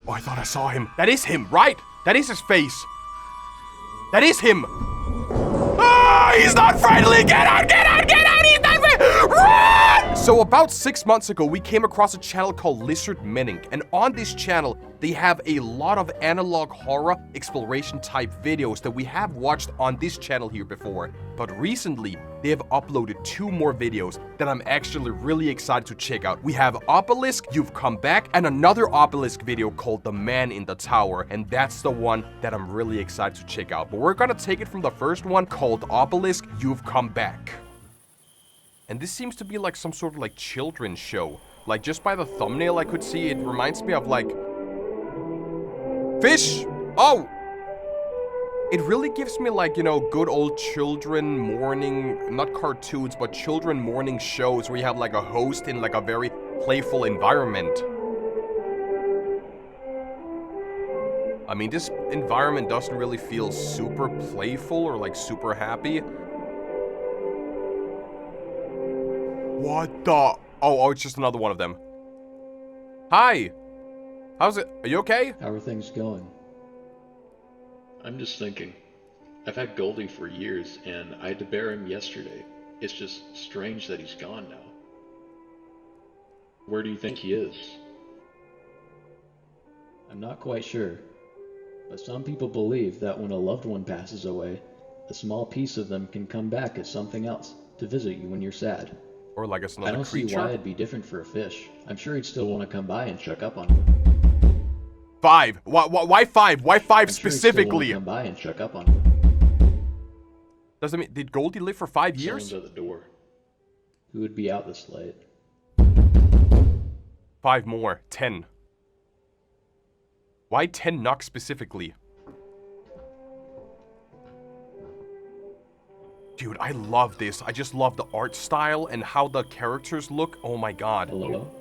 Oh, I thought I saw him. That is him, right? That is his face. That is him. Ah, he's not friendly. Get out, get out, get out. He's not friendly. Run! So about 6 months ago, we came across a channel called Lizardmeninc. And on this channel, they have a lot of analog horror exploration type videos that we have watched on this channel here before. But recently, they have uploaded 2 more videos that I'm actually really excited to check out. We have Obelisk, You've Come Back, and another Obelisk video called The Man in the Tower. And that's the one that I'm really excited to check out. But we're gonna take it from the first one called Obelisk, You've Come Back. And this seems to be like some sort of like children's show. Like just by the thumbnail I could see, it reminds me of like... Fish! Oh! It really gives me like, you know, good old children morning, not cartoons, but children morning shows where you have like a host in like a very playful environment. I mean, this environment doesn't really feel super playful or like super happy. What the? Oh, it's just another one of them. Hi! How's it? Are you okay? How are things going? I'm just thinking. I've had Goldie for years, and I had to bear him yesterday. It's just strange that he's gone now. Where do you think he is? I'm not quite sure, but some people believe that when a loved one passes away, a small piece of them can come back as something else to visit you when you're sad. Or like it's another I don't creature? see why it'd be different for a fish. I'm sure he'd still want to come by and check up on you. 5. Why 5? Why 5 I'm specifically? Sure come by and check up on you. Does that mean, did Goldie live for 5 years? Someone's at the door. Who would be out this late? 5 more. 10. Why 10 knocks specifically? Dude, I love this. I just love the art style and how the characters look. Oh my god. Hello?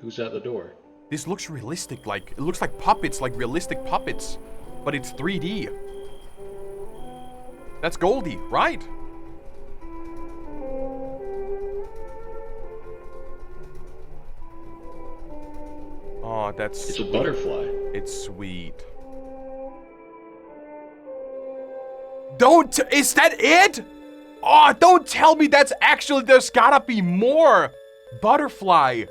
Who's at the door? This looks realistic, like, it looks like puppets, like realistic puppets. But it's 3D. That's Goldie, right? Oh, that's It's sweet. a butterfly. It's sweet. Don't, is that it? Oh, don't tell me that's actually, there's gotta be more. Butterfly.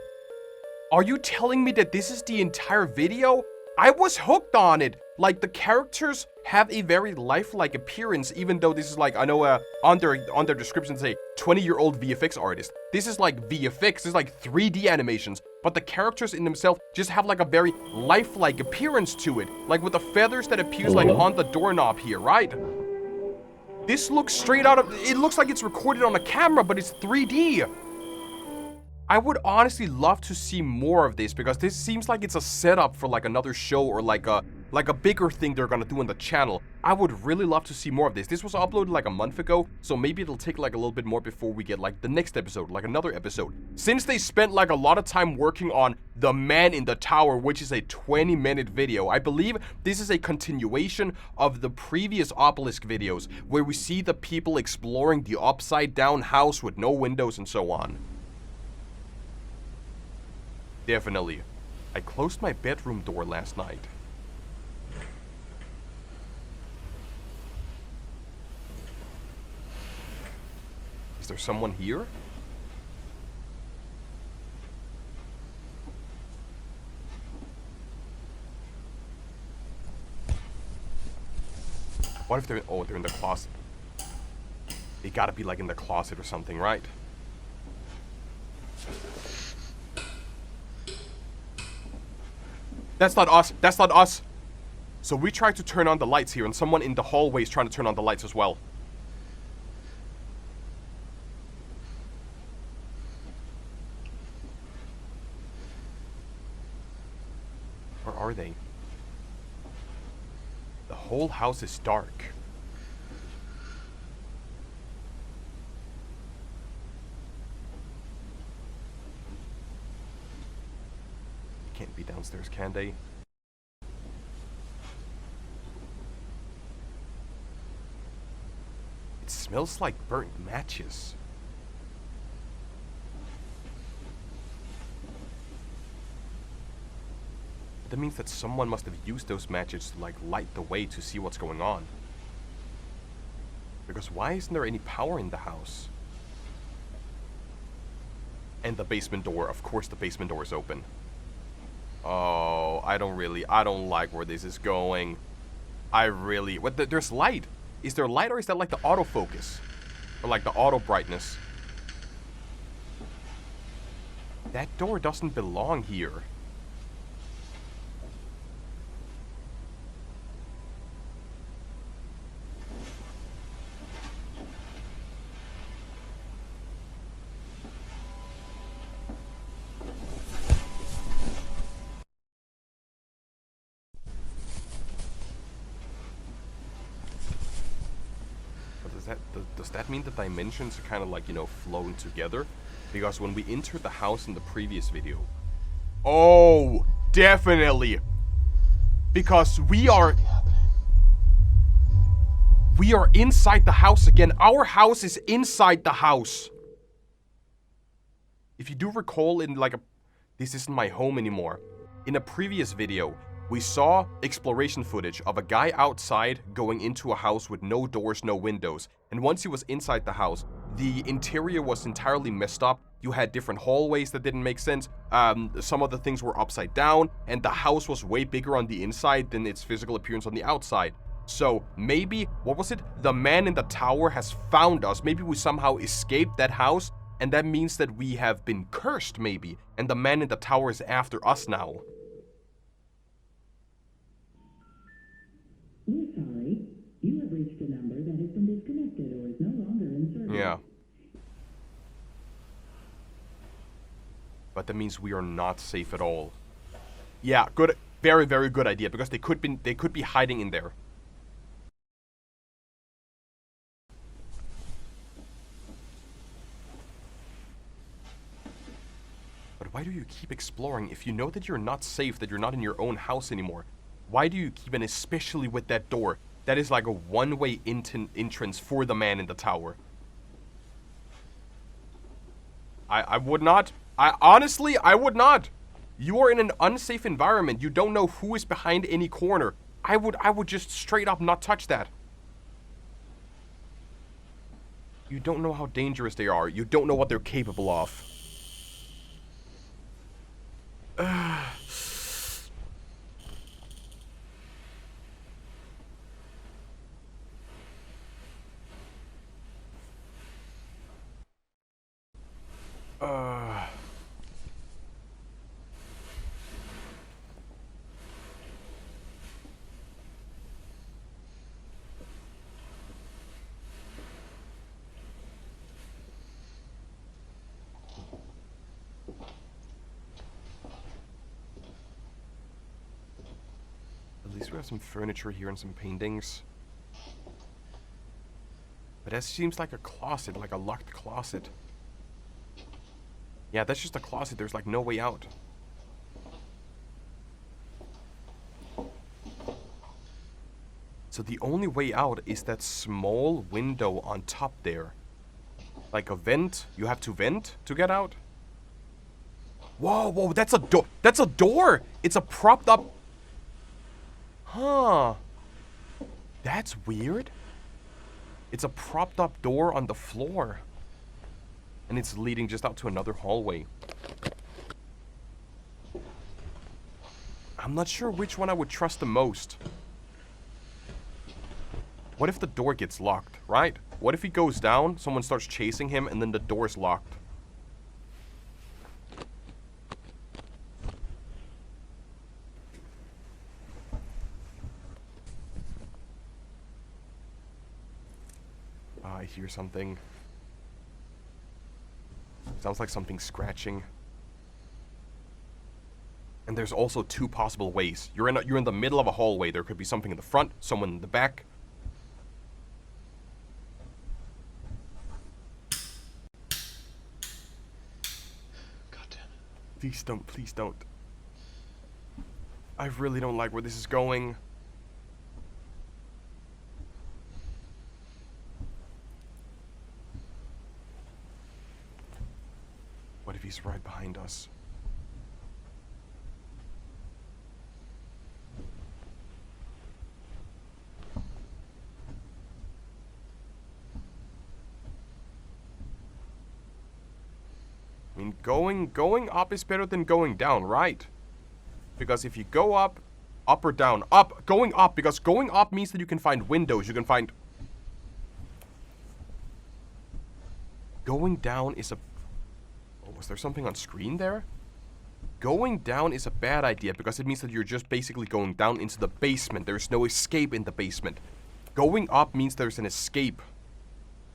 Are you telling me that this is the entire video? I was hooked on it. Like, the characters have a very lifelike appearance, even though this is like, I know on their description say 20-year-old VFX artist. This is like VFX, this is like 3D animations. But the characters in themselves just have like a very lifelike appearance to it. Like with the feathers that appears like on the doorknob here, right? This looks straight out of, it looks like it's recorded on a camera, but it's 3D. I would honestly love to see more of this because this seems like it's a setup for like another show or like a bigger thing they're gonna do on the channel. I would really love to see more of this. This was uploaded like a month ago, so maybe it'll take like a little bit more before we get like the next episode, like another episode. Since they spent like a lot of time working on The Man in the Tower, which is a 20-minute video, I believe this is a continuation of the previous Obelisk videos where we see the people exploring the upside down house with no windows and so on. Definitely. I closed my bedroom door last night. Is there someone here? What if they're... Oh, they're in the closet. They gotta be like in the closet or something, right? That's not us. That's not us. So we tried to turn on the lights here, and someone in the hallway is trying to turn on the lights as well. Where are they? The whole house is dark. Can't be downstairs, can they? It smells like burnt matches. That means that someone must have used those matches to, like, light the way to see what's going on. Because why isn't there any power in the house? And the basement door, of course the basement door is open. Oh, I don't like where this is going. There's light. Is there light, or is that like the autofocus? Or like the auto brightness? That door doesn't belong here. Does that mean the dimensions are kind of like, you know, flowing together? Because when we entered the house in the previous video... Oh, definitely! Because we are inside the house again. Our house is inside the house. If you do recall in like this isn't my home anymore. In a previous video, we saw exploration footage of a guy outside going into a house with no doors, no windows. And once he was inside the house, the interior was entirely messed up. You had different hallways that didn't make sense. Some of the things were upside down, and the house was way bigger on the inside than its physical appearance on the outside. So maybe, what was it? The man in the tower has found us. Maybe we somehow escaped that house, and that means that we have been cursed, maybe. And the man in the tower is after us now. We're sorry. You have reached a number that has been disconnected or is no longer in service. Yeah. But that means we are not safe at all. Yeah, good, very, very good idea, because they could be hiding in there. But why do you keep exploring if you know that you're not safe, that you're not in your own house anymore? Why do you keep, and especially with that door? That is like a one-way entrance for the man in the tower. I would not. Honestly, I would not. You are in an unsafe environment. You don't know who is behind any corner. I would just straight up not touch that. You don't know how dangerous they are. You don't know what they're capable of. At least we have some furniture here and some paintings. But that seems like a closet, like a locked closet. Yeah, that's just a closet. There's like no way out. So the only way out is that small window on top there. Like a vent. You have to vent to get out. Whoa, whoa, that's a door. That's a door. It's a propped up. Huh. That's weird. It's a propped up door on the floor. And it's leading just out to another hallway. I'm not sure which one I would trust the most. What if the door gets locked, right? What if he goes down, someone starts chasing him, and then the door's locked? I hear something. Sounds like something scratching. And there's also two possible ways. You're in the middle of a hallway. There could be something in the front, someone in the back. God damn it. Please don't, please don't. I really don't like where this is going. What if he's right behind us? And going up is better than going down, right? Because if you go up or down, going up, because going up means that you can find windows, you can find... Going down is a... Oh, was there something on screen there? Going down is a bad idea because it means that you're just basically going down into the basement. There's no escape in the basement. Going up means there's an escape.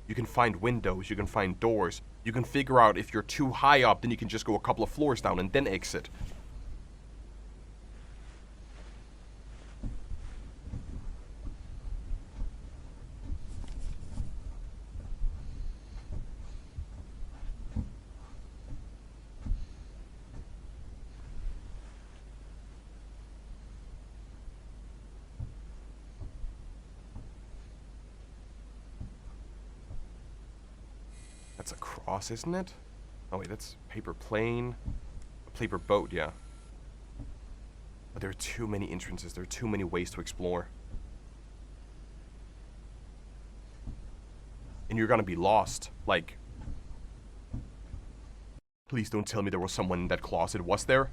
You can find windows, you can find doors. You can figure out if you're too high up, then you can just go a couple of floors down and then exit. That's a cross, isn't it? Oh wait, that's paper plane. A paper boat, yeah. But there are too many entrances, there are too many ways to explore. And you're gonna be lost. Like... Please don't tell me there was someone in that closet. Was there?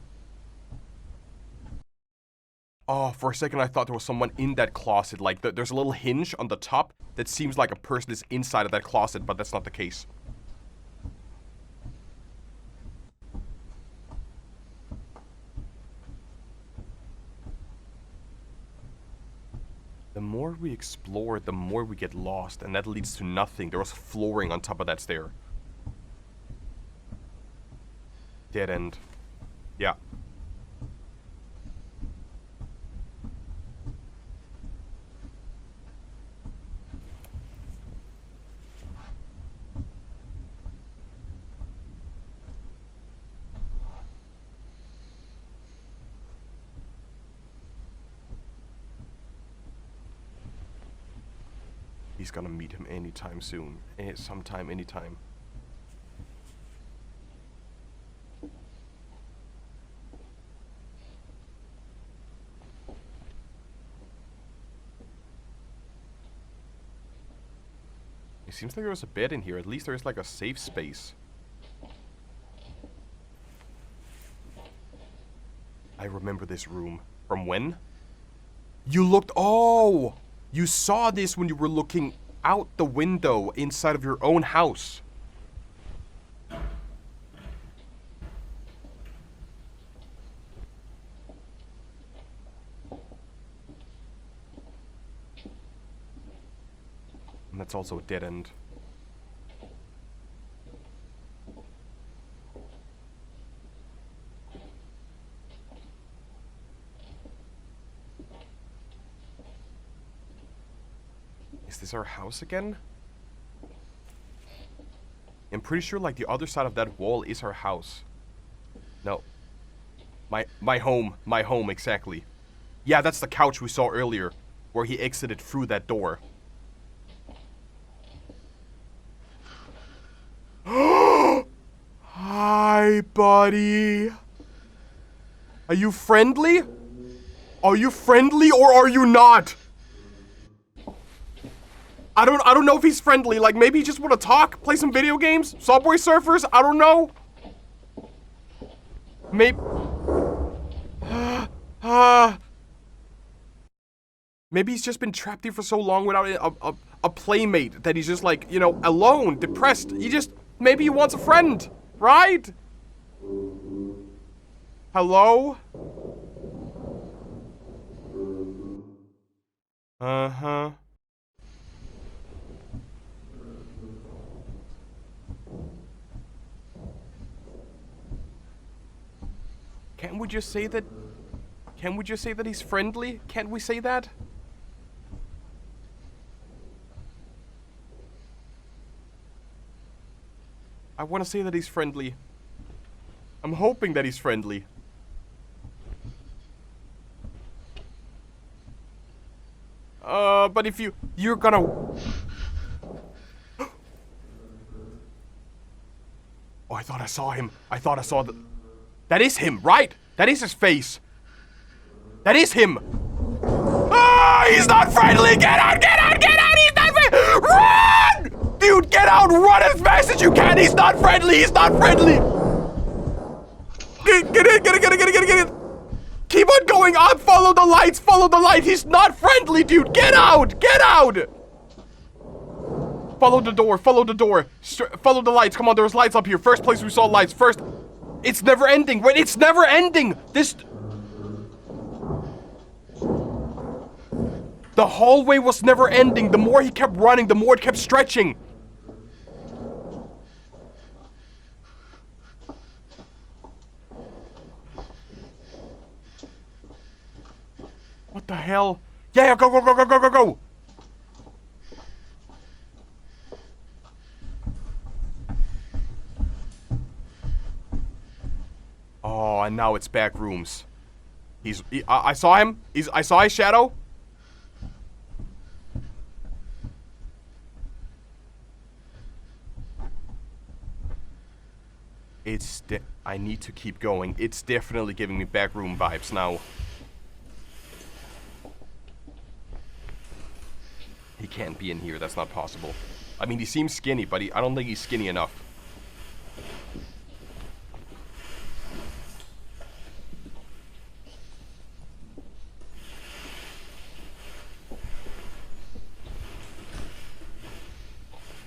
Oh, for a second I thought there was someone in that closet. Like, there's a little hinge on the top that seems like a person is inside of that closet, but that's not the case. The more we explore, the more we get lost, and that leads to nothing. There was flooring on top of that stair. Dead end. Yeah. He's gonna meet him anytime soon. Sometime, anytime. It seems like there was a bed in here. At least there's like a safe space. I remember this room. From when? You looked... Oh! You saw this when you were looking out the window inside of your own house. And that's also a dead end. Is this our house again? I'm pretty sure like the other side of that wall is our house. No. My home, exactly. Yeah, that's the couch we saw earlier, where he exited through that door. Hi, buddy. Are you friendly? Are you friendly or are you not? I don't know if he's friendly. Like, maybe he just want to talk, play some video games, Subway Surfers. I don't know. Maybe. Maybe he's just been trapped here for so long without a playmate that he's just like, you know, alone, depressed. Maybe he wants a friend, right? Hello? Uh-huh. Can't we just say that? Can we just say that he's friendly? Can't we say that? I want to say that he's friendly. I'm hoping that he's friendly. But if you're gonna... Oh, I thought I saw him. I thought I saw the... That is him, right? That is his face. That is him. Ah, he's not friendly. Get out, get out, get out. He's not friendly. Run! Dude, get out. Run as fast as you can. He's not friendly. He's not friendly. Get in. Keep on going on. Follow the lights. Follow the light. He's not friendly, dude. Get out. Get out. Follow the door. Follow the door. Follow the lights. Come on, there's lights up here. First place we saw lights. First. It's never ending. Wait, it's never ending. This. The hallway was never ending. The more he kept running, the more it kept stretching. What the hell? Yeah, go. Oh, and now it's Backrooms. I saw him. I saw his shadow. I need to keep going. It's definitely giving me Backroom vibes now. He can't be in here. That's not possible. I mean, he seems skinny, but I don't think he's skinny enough.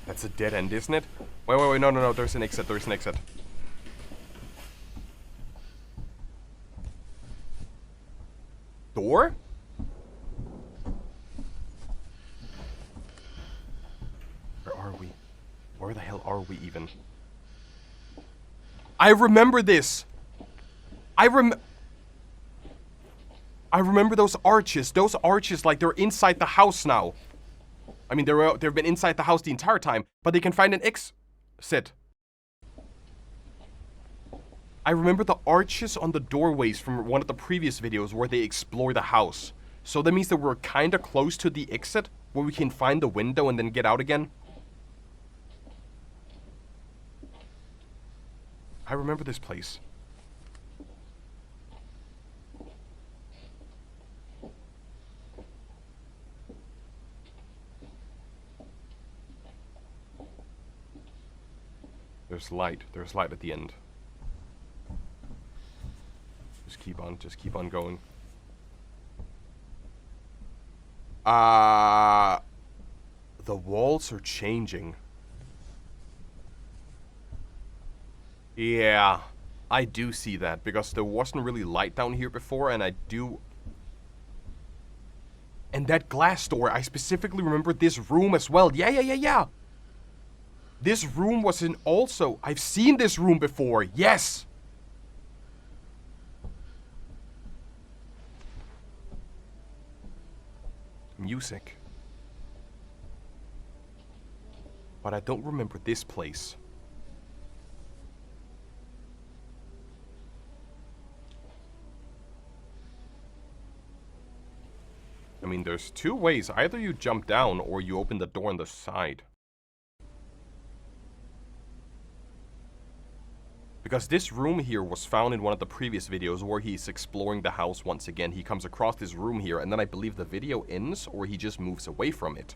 That's a dead end, isn't it? Wait, no, there's an exit, Door? Where are we? Where the hell are we even? I remember this! I remember those arches. Those arches, like, they're inside the house now. I mean, they've been inside the house the entire time, but they can find an exit. I remember the arches on the doorways from one of the previous videos where they explore the house. So that means that we're kinda close to the exit, where we can find the window and then get out again. I remember this place. There's light at the end. Just keep on going. The walls are changing. Yeah, I do see that, because there wasn't really light down here before, and I do... And that glass door, I specifically remember this room as well. Yeah. This room was in also... I've seen this room before, yes! Music. But I don't remember this place. I mean, there's two ways. Either you jump down or you open the door on the side. Because this room here was found in one of the previous videos where he's exploring the house once again. He comes across this room here, and then I believe the video ends, or he just moves away from it.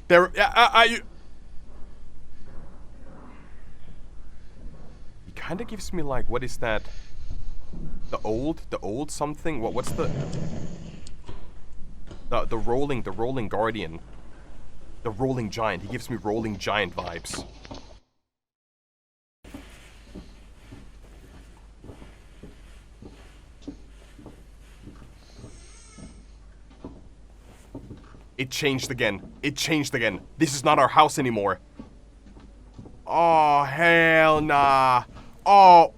There, he kind of gives me like, what is that? The old something? What's the rolling guardian? The rolling giant. He gives me rolling giant vibes. It changed again. This is not our house anymore. Oh, hell nah. Oh.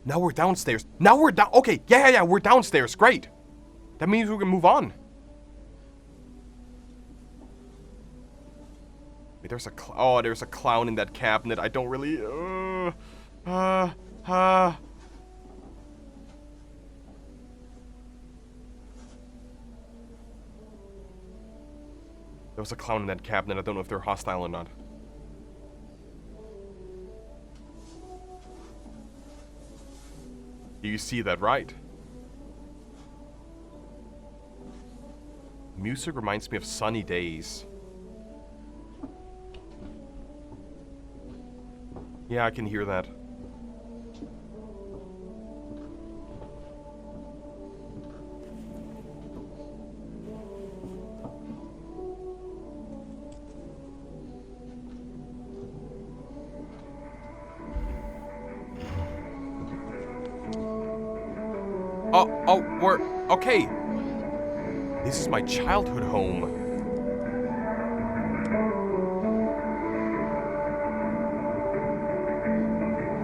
Now we're downstairs. Okay, yeah, we're downstairs. Great. That means we can move on. Wait, there's a clown in that cabinet. I don't really... There was a clown in that cabinet. I don't know if they're hostile or not. Do you see that, right? Music reminds me of sunny days. Yeah, I can hear that. We're okay. This is my childhood home.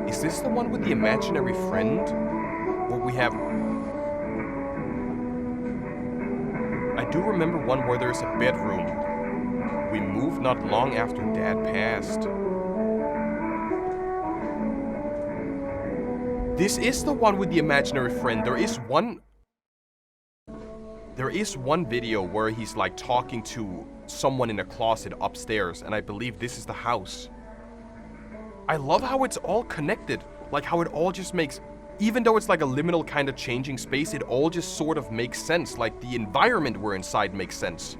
Is this the one with the imaginary friend? Where we have... I do remember one where there's a bedroom. We moved not long after Dad passed. This is the one with the imaginary friend. There is one video where he's like talking to someone in a closet upstairs, and I believe this is the house. I love how it's all connected. Like how it all just makes, even though it's like a liminal kind of changing space, it all just sort of makes sense. Like the environment we're inside makes sense.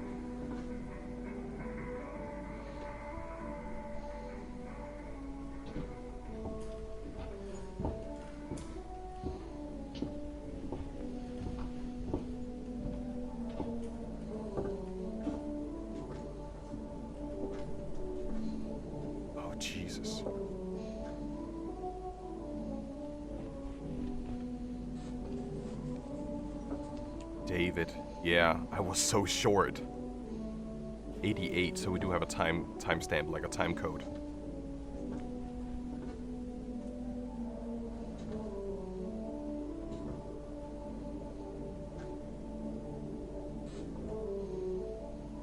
Jesus. David. Yeah, I was so short. 88, so we do have a timestamp, like a time code.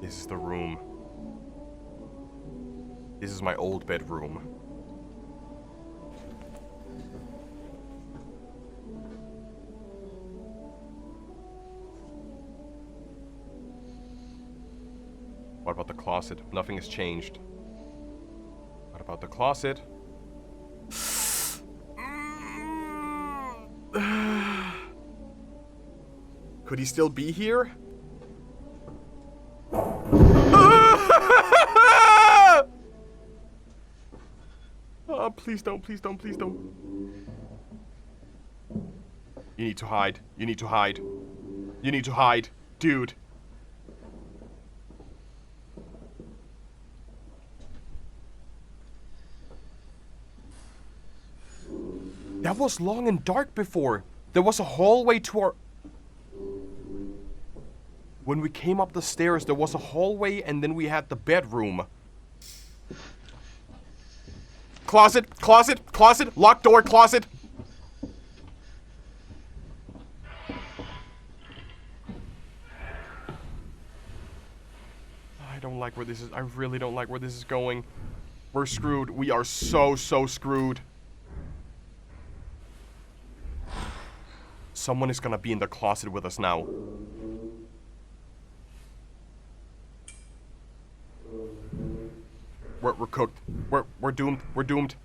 This is the room. This is my old bedroom. What about the closet? Nothing has changed. What about the closet? Could he still be here? Oh, please don't, please don't, please don't. You need to hide. You need to hide. You need to hide. Dude. That was long and dark before. There was a hallway to our... When we came up the stairs, there was a hallway and then we had the bedroom. Closet, closet, closet, locked door, closet. I don't like where this is. I really don't like where this is going. We're screwed. We are so screwed. Someone is gonna be in the closet with us now. We're cooked. We're doomed. We're doomed.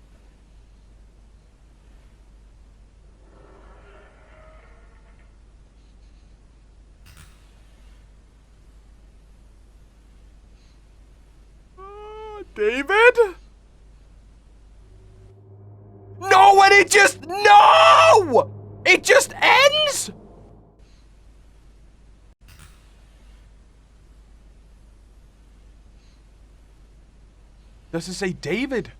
David? No, and it just... No! It just ends? Does it say David?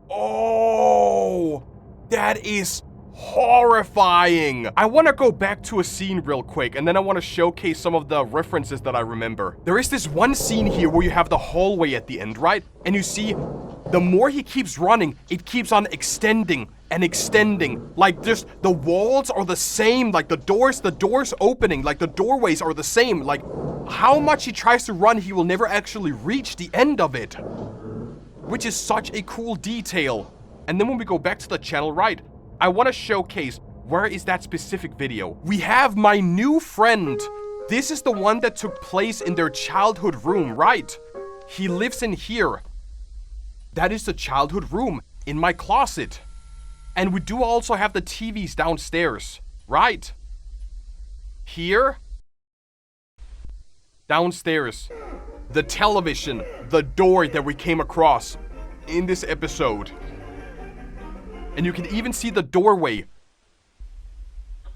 Oh, that is horrifying. I want to go back to a scene real quick, and then I want to showcase some of the references that I remember. There is this one scene here where you have the hallway at the end, right? And you see the more he keeps running, it keeps on extending and extending. Like, just the walls are the same. Like, the doors opening. Like, the doorways are the same. Like, how much he tries to run, he will never actually reach the end of it. Which is such a cool detail. And then when we go back to the channel, right, I want to showcase, where is that specific video? We have my new friend. This is the one that took place in their childhood room, right? He lives in here. That is the childhood room in my closet. And we do also have the TVs downstairs, right? Here. Downstairs. The television, the door that we came across in this episode. And you can even see the doorway.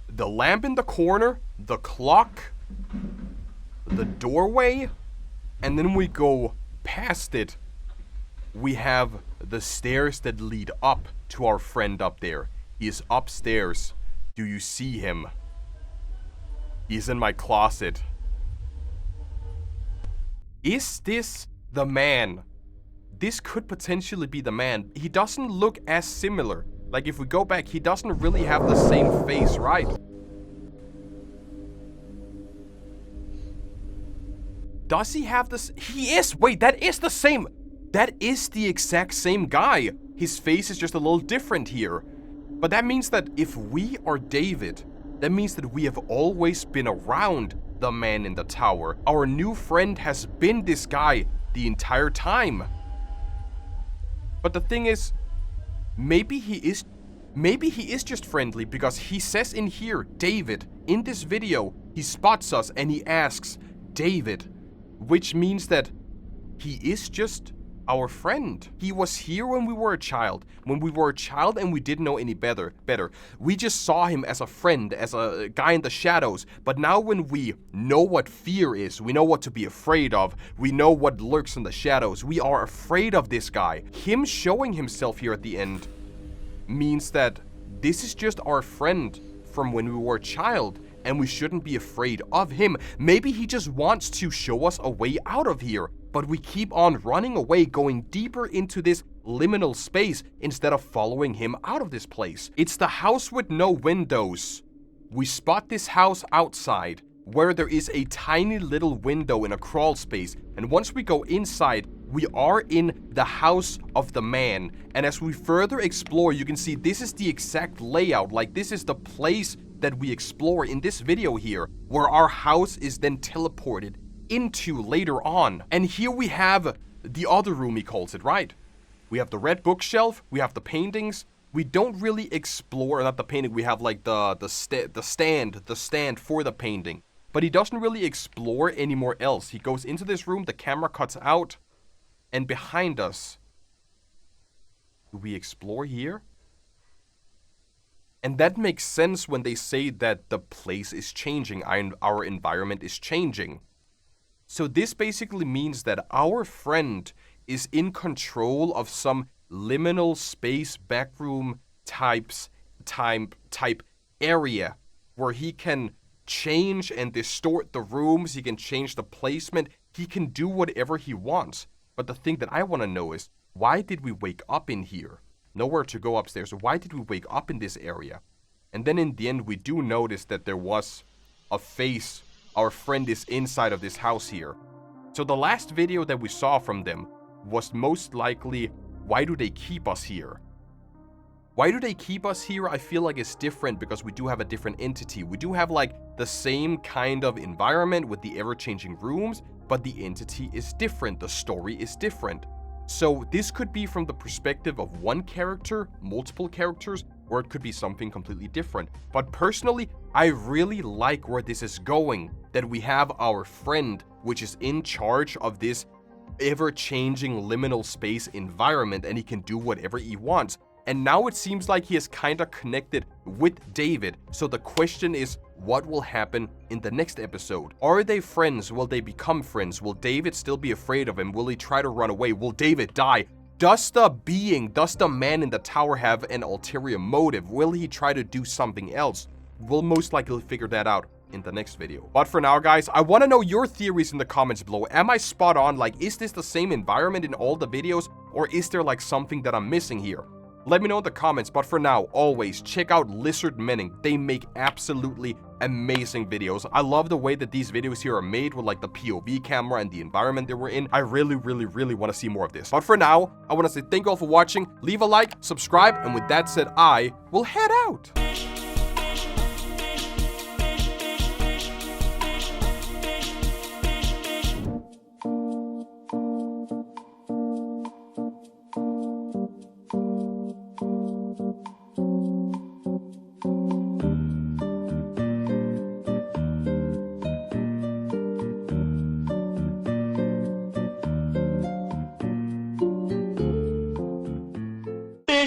The lamp in the corner, the clock, the doorway, and then we go past it. We have the stairs that lead up to our friend up there. He is upstairs. Do you see him? He's in my closet. Is this the man? This could potentially be the man. He doesn't look as similar. Like, if we go back, he doesn't really have the same face, right? Does he have this? He is! Wait, that is the same! That is the exact same guy. His face is just a little different here. But that means that if we are David, that means that we have always been around the man in the tower. Our new friend has been this guy the entire time. But the thing is, maybe he is just friendly, because he says in here, David, in this video, he spots us and he asks, David, which means that he is just our friend. He was here when we were a child. When we were a child and we didn't know any better. We just saw him as a friend, as a guy in the shadows. But now when we know what fear is, we know what to be afraid of, we know what lurks in the shadows, we are afraid of this guy. Him showing himself here at the end means that this is just our friend from when we were a child, and we shouldn't be afraid of him. Maybe he just wants to show us a way out of here, but we keep on running away, going deeper into this liminal space instead of following him out of this place. It's the house with no windows. We spot this house outside, where there is a tiny little window in a crawl space, and once we go inside, we are in the house of the man. And as we further explore, you can see this is the exact layout. Like, this is the place that we explore in this video here, where our house is then teleported into later on. And here we have the other room, he calls it, right? We have the red bookshelf, we have the paintings. We don't really explore, not the painting, we have like the stand for the painting. But he doesn't really explore anywhere else. He goes into this room, the camera cuts out, and behind us, do we explore here? And that makes sense when they say that the place is changing, our environment is changing. So this basically means that our friend is in control of some liminal space backroom type area where he can change and distort the rooms, he can change the placement, he can do whatever he wants. But the thing that I want to know is, why did we wake up in here? Nowhere to go upstairs. Why did we wake up in this area? And then in the end, we do notice that there was a face. Our friend is inside of this house here. So the last video that we saw from them was most likely, why do they keep us here? Why do they keep us here? I feel like it's different because we do have a different entity. We do have like the same kind of environment with the ever-changing rooms, but the entity is different. The story is different. So this could be from the perspective of one character, multiple characters, or it could be something completely different. But personally, I really like where this is going, that we have our friend, which is in charge of this ever-changing liminal space environment, and he can do whatever he wants. And now it seems like he is kind of connected with David. So the question is, what will happen in the next episode? Are they friends? Will they become friends? Will David still be afraid of him? Will he try to run away? Will David die? Does the man in the tower have an ulterior motive? Will he try to do something else? We'll most likely figure that out in the next video. But for now, guys, I want to know your theories in the comments below. Am I spot on? Like, is this the same environment in all the videos, or is there like something that I'm missing here? Let me know in the comments, but for now, always check out Lizardmeninc. They make absolutely amazing videos. I love the way that these videos here are made with like the POV camera and the environment that we're in. I really want to see more of this. But for now, I want to say thank you all for watching. Leave a like, subscribe, and with that said, I will head out.